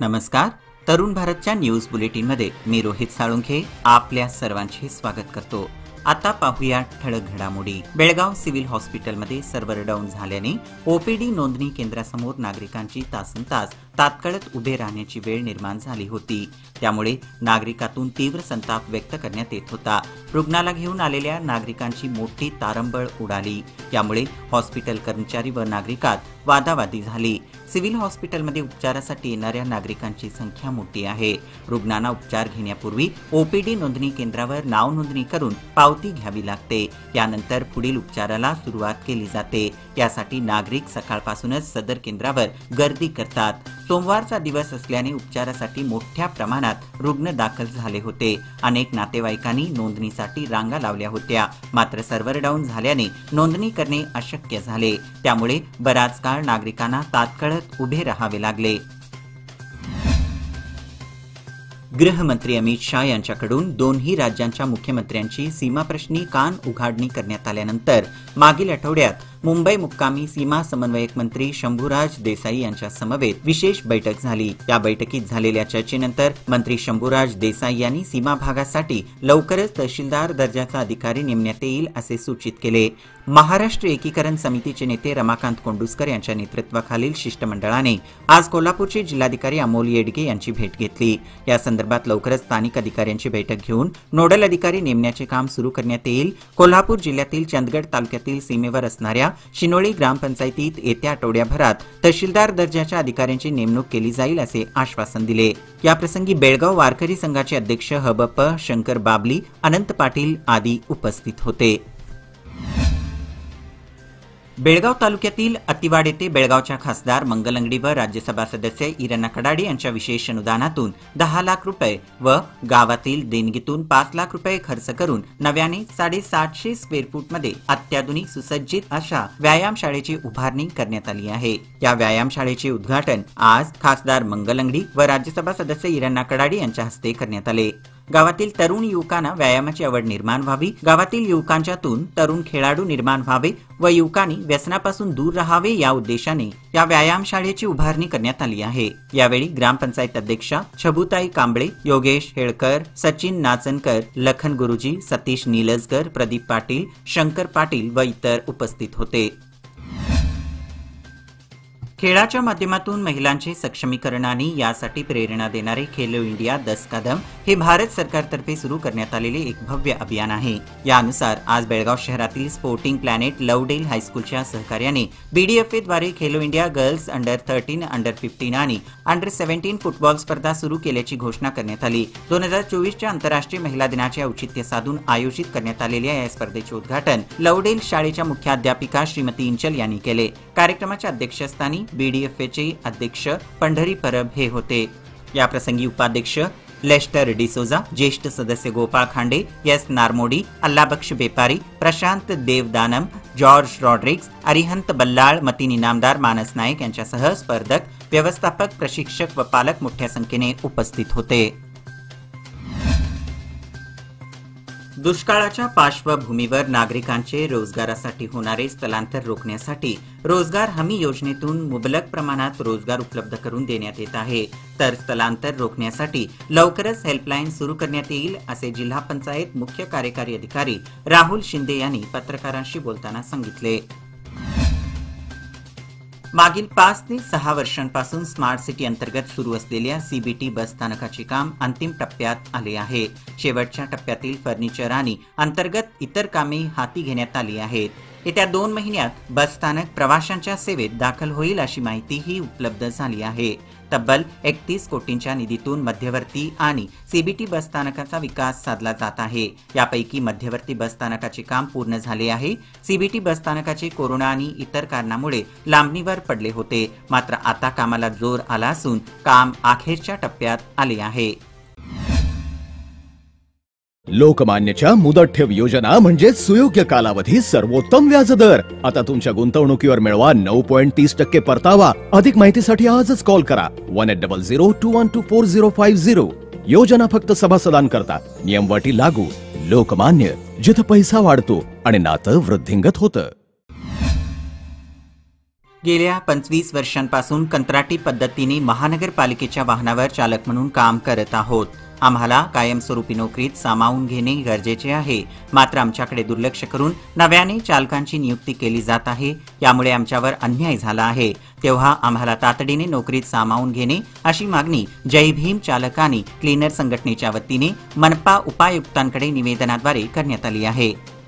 नमस्कार. तरुण भारतच्या न्यूज बुलेटिनमध्ये मी रोहित साळुंखे आपल्या सर्वांचे स्वागत करतो. आता पाहूया ठळक घडामोडी. बेळगाव सिव्हिल हॉस्पिटलमध्ये सर्व्हर डाऊन झाल्याने ओपीडी नोंदणी केंद्रासमोर नागरिकांची तासनतास तात्काळत उभे राहण्याची वेळ निर्माण झाली होती. त्यामुळे नागरिकातून तीव्र संताप व्यक्त करण्यात येत होता. रुग्णाला घेऊन आलेल्या नागरिकांची मोठी तारंबळ उडाली. यामुळे हॉस्पिटल कर्मचारी व नागरिकात वादावादी झाली. सिव्हिल हॉस्पिटलमध्ये उपचारासाठी येणाऱ्या नागरिकांची संख्या मोठी आहे. रुग्णांना उपचार घेण्यापूर्वी ओपीडी नोंदणी केंद्रावर नाव नोंदणी करून पावती घ्यावी लागते. यानंतर पुढील उपचाराला सुरुवात केली जाते. यासाठी नागरिक सकाळपासूनच सदर केंद्रावर गर्दी करतात. सोमवारचा दिवस असल्याने उपचारासाठी मोठ्या प्रमाणात रुग्ण दाखल झाले होते. अनेक नातेवाईकांनी नोंदणीसाठी रांगा लावल्या होत्या. मात्र सर्व्हर डाऊन झाल्याने नोंदणी करणे अशक्य झाले. त्यामुळे बराच काळ नागरिकांना तात्काळत उभे राहावे लागले. गृहमंत्री अमित शाह यांच्याकडून दोन्ही राज्यांच्या मुख्यमंत्र्यांची सीमाप्रश्नी कान उघाडणी करण्यात आल्यानंतर मागील आठवड्यात मुंबई मुक्कामी सीमा समन्वयक मंत्री शंभूराज देसाई यांच्या समवेत विशेष बैठक झाली. या बैठकीत झालेल्या चर्चेनंतर मंत्री शंभूराज देसाई यांनी सीमा भागासाठी लवकरच तहसीलदार दर्जाचा अधिकारी नेमण्यात येईल असे सूचित केले. महाराष्ट्र एकीकरण समितीचे नेते रमाकांत कोंडुस्कर यांच्या नेतृत्वाखालील शिष्टमंडळाने आज कोल्हापूरचे जिल्हाधिकारी अमोल येडगे यांची भेट घेतली. या संदर्भात लवकरच स्थानिक अधिकाऱ्यांची बैठक घेऊन नोडल अधिकारी नेमण्याचे काम सुरू करण्यात येईल. कोल्हापूर जिल्ह्यातील चंदगड तालुक्यातील सीमेवर असणाऱ्या शिनोळी ग्रामपंचायतीत येत्या आठवड्याभरात तहसीलदार दर्जाच्या अधिकाऱ्यांची नेमणूक केली जाईल असे आश्वासन दिले. याप्रसंगी बेळगाव वारकरी संघाचे अध्यक्ष हबप शंकर बाबली, अनंत पाटील आदी उपस्थित होते. बेळगाव तालुक्यातील अतिवाड येथे बेळगावच्या खासदार मंगलंगडी व राज्यसभा सदस्य इरणा कडाडी यांच्या विशेष अनुदानातून 10 लाख रुपये व गावातील देणगीतून 5 लाख रुपये खर्च करून नव्याने 750 स्क्वेअर फूट मध्ये अत्याधुनिक सुसज्जित अशा व्यायामशाळेची उभारणी करण्यात आली आहे. या व्यायामशाळेचे उद्घाटन आज खासदार मंगलंगडी व राज्यसभा सदस्य इरणा कडाडी यांच्या हस्ते करण्यात आले. गावातील तरुण युवकांना व्यायामाची आवड निर्माण व्हावी, गावातील युवकांच्यातून तरुण खेळाडू निर्माण व्हावे व युवकांनी व्यसनापासून दूर राहावे या उद्देशाने या व्यायामशाळेची उभारणी करण्यात आली आहे. यावेळी ग्रामपंचायत अध्यक्षा छबुताई कांबळे, योगेश हेळकर, सचिन नाचनकर, लखन गुरुजी, सतीश नीलजकर, प्रदीप पाटील, शंकर पाटील व इतर उपस्थित होते. खेळाच्या माध्यमातून महिलांचे सक्षमीकरण आणि यासाठी प्रेरणा देणारे खेलो इंडिया 10 कदम हे भारत सरकारतर्फे सुरू करण्यात आलेले एक भव्य अभियान आहे. यानुसार आज बेळगाव शहरातील स्पोर्टिंग प्लॅनेट लवडेल हायस्कूलच्या सहकार्याने बीडीएफए द्वारे Khelo India girls under 13, under 15 आणि अंडर 17 फुटबॉल स्पर्धा सुरू केल्याची घोषणा करण्यात आली. 2024च्या आंतरराष्ट्रीय महिला दिनाचे औचित्य साधून आयोजित करण्यात आलेल्या या स्पर्धेचे उद्घाटन लवडेल शाळेच्या मुख्याध्यापिका श्रीमती इंचल यांनी केले. कार्यक्रमाच्या अध्यक्षस्थानी बीडीएफएचे अध्यक्ष पंढरी परब हे होते. या प्रसंगी उपाध्यक्ष लेस्टर डिसोजा, ज्येष्ठ सदस्य गोपाळ खांडे, एस नारमोडी, अल्लाबक्ष बेपारी, प्रशांत देवदानम, जॉर्ज रॉड्रिक्स, अरिहंत बल्लाळ, मतीन इनामदार, मानस नाईक यांच्यासह स्पर्धक, व्यवस्थापक, प्रशिक्षक व पालक मोठ्या संख्येने उपस्थित होते. दुष्काळाच्या पार्श्वभूमीवर नागरिकांचे रोजगारासाठी होणारे स्थलांतर रोखण्यासाठी रोजगार हमी योजनेतून मुबलक प्रमाणात रोजगार उपलब्ध करून देण्यात येत आहे. तर स्थलांतर रोखण्यासाठी लवकरच हेल्पलाईन सुरू करण्यात येईल असे जिल्हा पंचायत मुख्य कार्यकारी अधिकारी राहुल शिंदे यांनी पत्रकारांशी बोलताना सांगितले. मागील 5 ते 6 वर्षांपासून स्मार्ट सिटी अंतर्गत सुरू असलेल्या सीबीटी बस स्थानकाचे काम अंतिम टप्प्यात आले आहे. शेवटच्या टप्प्यातील फर्निचर आणि अंतर्गत इतर कामे हाती घेण्यात आली आहेत. येत्या 2 महिन्यात बस स्थानक प्रवाशांच्या सेवेत दाखल होईल अशी माहितीही उपलब्ध झाली आहे. तब्बल 31 कोटींच्या निधीतून मध्यवर्ती आणि सीबीटी बस स्थानकाचा विकास साधला जात आहे. यापैकी मध्यवर्ती बस स्थानकाचे काम पूर्ण झाले आहे. सीबीटी बस स्थानकाचे कोरोना आणि इतर कारणामुळे लांबणीवर पडले होते. मात्र आता कामाला जोर आला असून काम अखेरच्या टप्प्यात आले आहे. लोकमान्यच्या मुदत ठेव योजना म्हणजे सुयोग्य कालावधी सर्वोत्तम व्याजदर. आता तुमच्या गुंतवणुकीवर मिळवा 9.30% परतावा. अधिक माहितीसाठी आजच कॉल करा 180021245050. योजना फक्त सभासदांकरता. नियम अटी लागू. लोकमान्य, जिथे पैसा वाढतो आणि नातं वृद्धिंगत होतं. गेल्या 25 वर्षांपासून कंत्राटी पद्धतीने महानगरपालिकेच्या वाहनावर चालक म्हणून काम करत आहोत. आम्हाला कायमस्वरूपी नोकरीत सामावून घेणे गरजेचे आहे. मात्र आमच्याकडे दुर्लक्ष करून नव्याने चालकांची नियुक्ती केली जात आहे. यामुळे आमच्यावर अन्याय झाला आहे. तेव्हा आम्हाला तातडीने नोकरीत सामावून घेणे अशी मागणी जय भीम चालकांनी क्लीनर संघटनेच्या वतीने मनपा उपायुक्तांकडे निवेदनाद्वारे करण्यात आली आहे.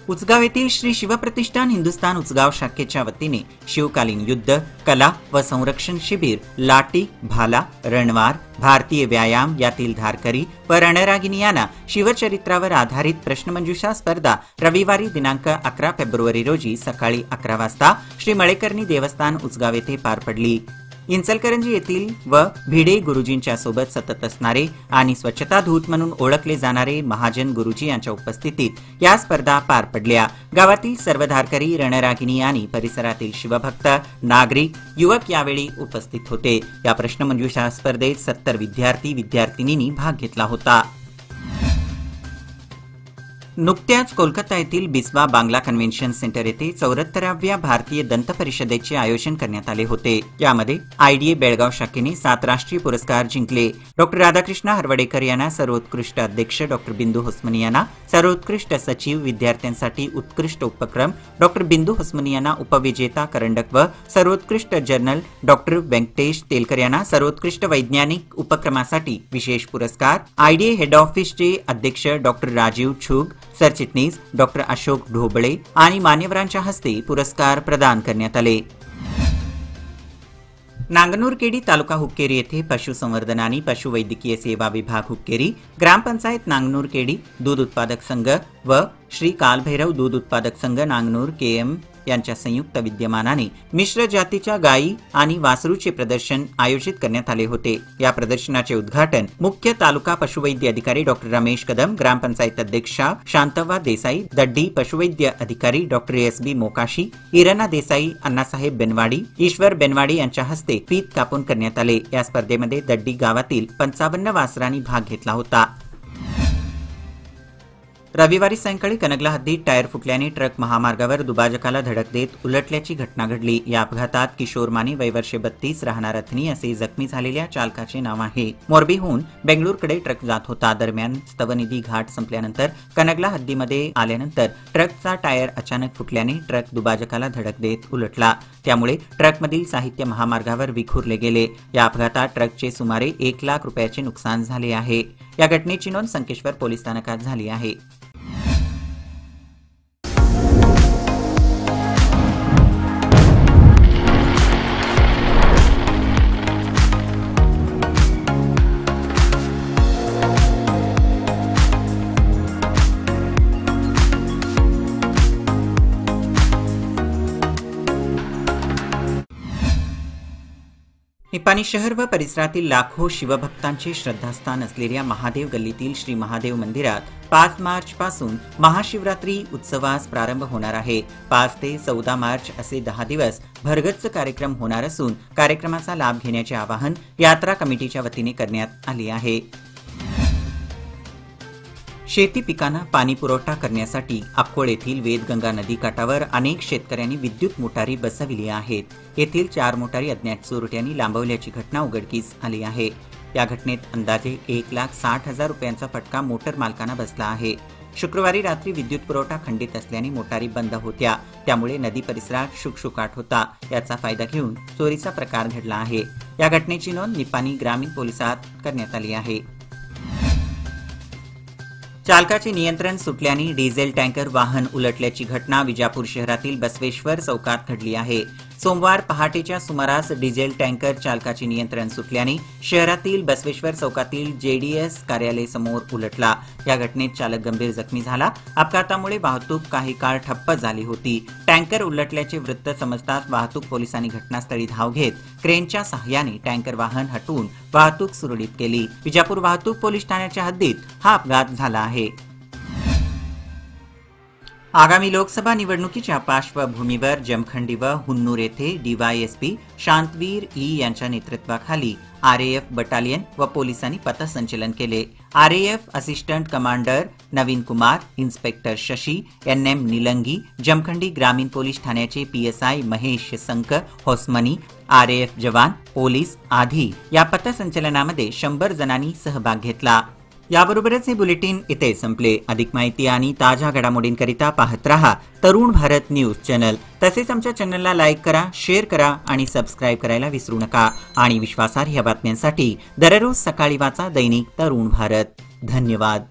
उचगाव येथील श्री शिवप्रतिष्ठान हिंदुस्थान उचगाव शाखेच्या वतीने शिवकालीन युद्ध, कला व संरक्षण शिबिर, लाठी, भाला, रणवार, भारतीय व्यायाम यातील धारकरी व रणरागिणी यांना शिवचरित्रावर आधारित प्रश्नमंजुषा स्पर्धा रविवारी दिनांक 11 फेब्रुवारी रोजी सकाळी 11 वाजता श्री मळेकर्णी देवस्थान उचगाव येथे पार पडली. इंचलकरंजी येथील व भिडे गुरुजींच्या सोबत सतत असणारे आणि स्वच्छता दूत म्हणून ओळखले जाणारे महाजन गुरुजी यांच्या उपस्थितीत या स्पर्धा पार पडल्या. गावातील सर्व धारकरी, रणरागिणी आणि परिसरातील शिवभक्त, नागरिक, युवक यावेळी उपस्थित होते. या प्रश्नमंजुषा स्पर्धेत 70 विद्यार्थी-विद्यार्थिनींनी भाग घेतला होता. नुकत्याच कोलकाता येथील बिस्वा बांगला कन्व्हेन्शन सेंटर येथे 74व्या भारतीय दंत परिषदेचे आयोजन करण्यात आले होते. यामध्ये आयडीए बेळगाव शाखेने 7 राष्ट्रीय पुरस्कार जिंकले. डॉक्टर राधाकृष्ण हरवडेकर यांना सर्वोत्कृष्ट अध्यक्ष, डॉक्टर बिंदू होसमनी यांना सर्वोत्कृष्ट सचिव, विद्यार्थ्यांसाठी उत्कृष्ट उपक्रम, डॉक्टर बिंदू होसमनी यांना उपविजेता करंडक व सर्वोत्कृष्ट जर्नल, डॉक्टर व्यंकटेश तेलकर यांना सर्वोत्कृष्ट वैज्ञानिक उपक्रमासाठी विशेष पुरस्कार, आयडीए हेड ऑफिसचे अध्यक्ष डॉक्टर राजीव छुग, सरचिटणीस डॉक्टर अशोक ढोबळे आणि मान्यवरांच्या हस्ते पुरस्कार प्रदान करण्यात आले. नांगनूरकेडी तालुका हुक्केरी येथे पशुसंवर्धन आणि पशुवैद्यकीय सेवा विभाग हुक्केरी, ग्रामपंचायत नांगनूरकेडी, दूध उत्पादक संघ व श्री कालभैरव दूध उत्पादक संघ नांगनूर केएम यांच्या संयुक्त विद्यमानाने मिश्र जातीच्या गायी आणि वासरूचे प्रदर्शन आयोजित करण्यात आले होते. या प्रदर्शनाचे उद्घाटन मुख्य तालुका पशुवैद्य अधिकारी डॉक्टर रमेश कदम, ग्रामपंचायत अध्यक्षा शांतव्वा देसाई, दड्डी पशुवैद्य अधिकारी डॉक्टर एस.बी. मोकाशी, इरणा देसाई, अण्णासाहेब बेनवाडी, ईश्वर बेनवाडी यांच्या हस्ते फीत कापून करण्यात आले. या स्पर्धेमध्ये दड्डी गावातील 55 वासरांनी भाग घेतला होता. रविवारी सायंकाळी कनगला हद्दीत टायर फुटल्याने ट्रक महामार्गावर दुभाजकाला धडक देत उलटल्याची घटना घडली. या अपघातात किशोर माने वय वर्षे 32 राहणार अथनी असे जखमी झालेल्या चालकाचे नाव आहे. मोरबीहून बेंगळूरकडे ट्रक जात होता. दरम्यान स्तवनिधी घाट संपल्यानंतर कनगला हद्दीमध्ये आल्यानंतर ट्रकचा टायर अचानक फुटल्याने ट्रक दुभाजकाला धडक देत उलटला. त्यामुळे ट्रकमधील साहित्य महामार्गावर विखुरले गेले. या अपघातात ट्रकचे सुमारे 1 लाख रुपयाचे नुकसान झाले आहे. या घटनेची नोंद संकेश्वर पोलीस स्थानकात झाली आहे. निपाणी शहर व परिसरातील लाखो शिवभक्तांचे श्रद्धास्थान असलेल्या महादेव गल्लीतील श्री महादेव मंदिरात 5 मार्च पासून महाशिवरात्री उत्सवास प्रारंभ होणार आहे. 5 ते 14 मार्च असे 10 दिवस भरगच्च कार्यक्रम होणार असून कार्यक्रमाचा लाभ घेण्याचे आवाहन यात्रा कमिटीच्या वतीने करण्यात आले आहे. शेती पिकांना पाणी पुरवठा करण्यासाठी अक्कोळ येथील वेदगंगा नदी काठावर अनेक शेतकऱ्यांनी विद्युत मोटारी बसविल्या आहेत. येथील 4 मोटारी अज्ञात चोरट्यांनी लांबवल्याची घटना उघडकीस आली आहे. या घटनेत अंदाजे 1,60,000 रुपयांचा फटका मोटर मालकांना बसला आहे. शुक्रवारी रात्री विद्युत पुरवठा खंडित असल्याने मोटारी बंद होत्या. त्यामुळे नदी परिसरात शुकशुकाट होता. याचा फायदा घेऊन चोरीचा प्रकार घडला आहे. या घटनेची नोंद निपाणी ग्रामीण पोलिसात करण्यात आली आहे. चालकाचे नियंत्रण सुटल्याने डिझेल टँकर वाहन उलटल्याची घटना विजापूर शहरातील बसवेश्वर चौकात घडली आहे. सोमवार पहाटेच्या सुमारास डिझेल टँकर चालकाचे नियंत्रण सुटल्याने शहरातील बसवेश्वर चौकातील जेडीएस कार्यालय समोर उलटला. या घटनेत चालक गंभीर जखमी झाला. अपघातामुळे वाहतूक काही काळ ठप्प झाली होती. टँकर उलटल्याचे वृत्त समजताच वाहतूक पोलिसांनी घटनास्थळी धाव घेत क्रेनच्या सहाय्याने टँकर वाहन हटवून वाहतूक सुरळीत केली. विजापूर वाहतूक पोलीस ठाण्याच्या हद्दीत हा अपघात झाला आहे. आगामी लोकसभा निवडणुकीच्या पार्श्वभूमीवर जमखंडी व हुन्नूर येथे डीवायएसपी शांतवीर ई यांच्या नेतृत्वाखाली आरएएफ बटालियन व पोलिसांनी पथसंचलन केले। आरएएफ असिस्टंट कमांडर नवीन कुमार, इन्स्पेक्टर शशी, एनएम निलंगी, जमखंडी ग्रामीण पोलीस ठाण्याचे पीएसआय महेश संकर होसमनी, आरएएफ जवान, पोलीस आदी या पथसंचलनामध्ये 100 जणांनी सहभाग घेतला। याबरोबरच हे बुलेटिन इथे संपले। अधिक माहिती आणि ताज्या घडामोडींकरिता पाहत रहा तरुण भारत न्यूज चॅनल। तसेच आमच्या चॅनलला लाईक करा, शेअर करा आणि सबस्क्राईब करायला विसरू नका। आणि विश्वासार्ह बातम्यांसाठी दररोज सकाळी वाचा दैनिक तरुण भारत। धन्यवाद।